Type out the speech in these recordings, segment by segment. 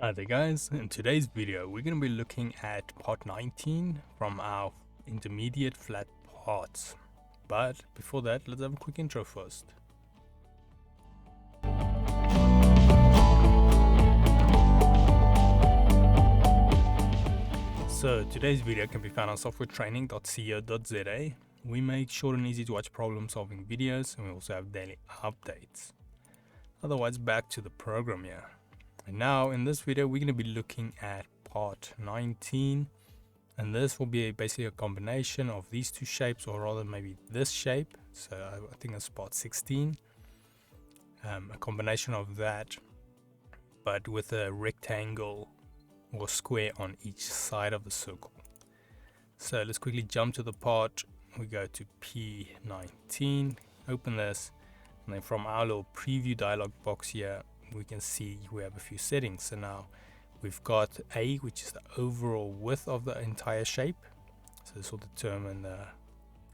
Hi there guys, in today's video we're going to be looking at part 19 from our intermediate flat parts. But before that, let's have a quick intro first. So today's video can be found on softwaretraining.co.za. We make short and easy to watch problem solving videos, and we also have daily updates. Otherwise, back to the program here. And now in this video we're going to be looking at part 19, and this will be basically a combination of these two shapes, or rather maybe this shape. So I think that's part 16, a combination of that but with a rectangle or square on each side of the circle. So let's quickly jump to the part. We go to P19, open this, and then from our little preview dialog box here we can see we have a few settings. So now we've got A, which is the overall width of the entire shape, so this will determine the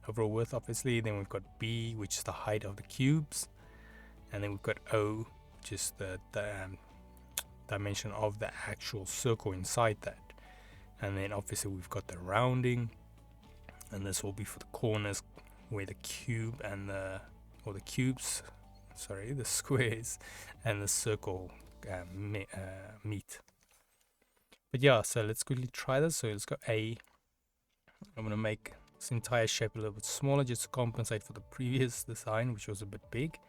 overall width obviously. Then we've got B, which is the height of the cubes, and then we've got O, which is the dimension of the actual circle inside that. And then obviously we've got the rounding, and this will be for the corners where the cube and the squares and the circle meet. But yeah, so let's quickly try this. So let's go A. I'm going to make this entire shape a little bit smaller just to compensate for the previous design, which was a bit big.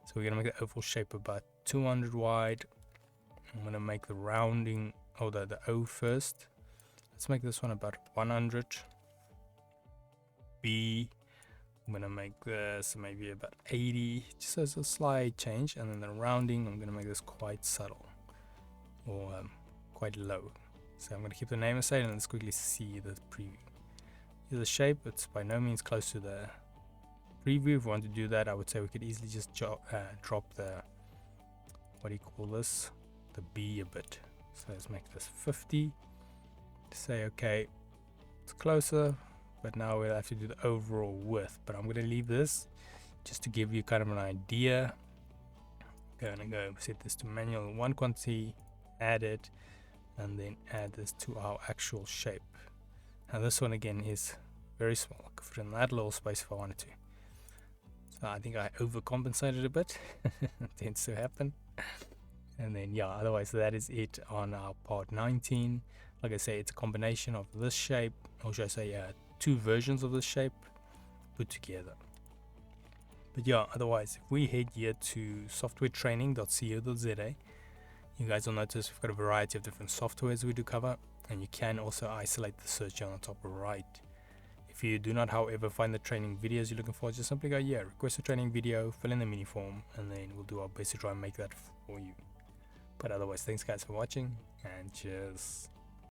So we're going to make the oval shape about 200 wide. I'm going to make the rounding, the O first. Let's make this one about 100. B, I'm going to make this maybe about 80, just as a slight change. And then the rounding, I'm going to make this quite subtle, or quite low. So I'm going to keep the name aside, and let's quickly see the preview. Here's the shape. It's by no means close to the preview. If we want to do that, I would say we could easily just drop the, the B a bit. So let's make this 50. Say okay, it's closer. But now we'll have to do the overall width. But I'm going to leave this just to give you kind of an idea. Going to go set this to manual 1 quantity, add it, and then add this to our actual shape. Now this one again is very small. I could fit in that little space if I wanted to. So I think I overcompensated a bit. It tends to happen. And then yeah, otherwise that is it on our part 19. Like I say, it's a combination of this shape, or should I say two versions of the shape put together. But yeah, otherwise if we head here to softwaretraining.co.za, you guys will notice we've got a variety of different softwares we do cover, and you can also isolate the search on the top right. If you do not however find the training videos you're looking for, just simply go here, request a training video, fill in the mini form, and then we'll do our best to try and make that for you. But otherwise, thanks guys for watching, and cheers.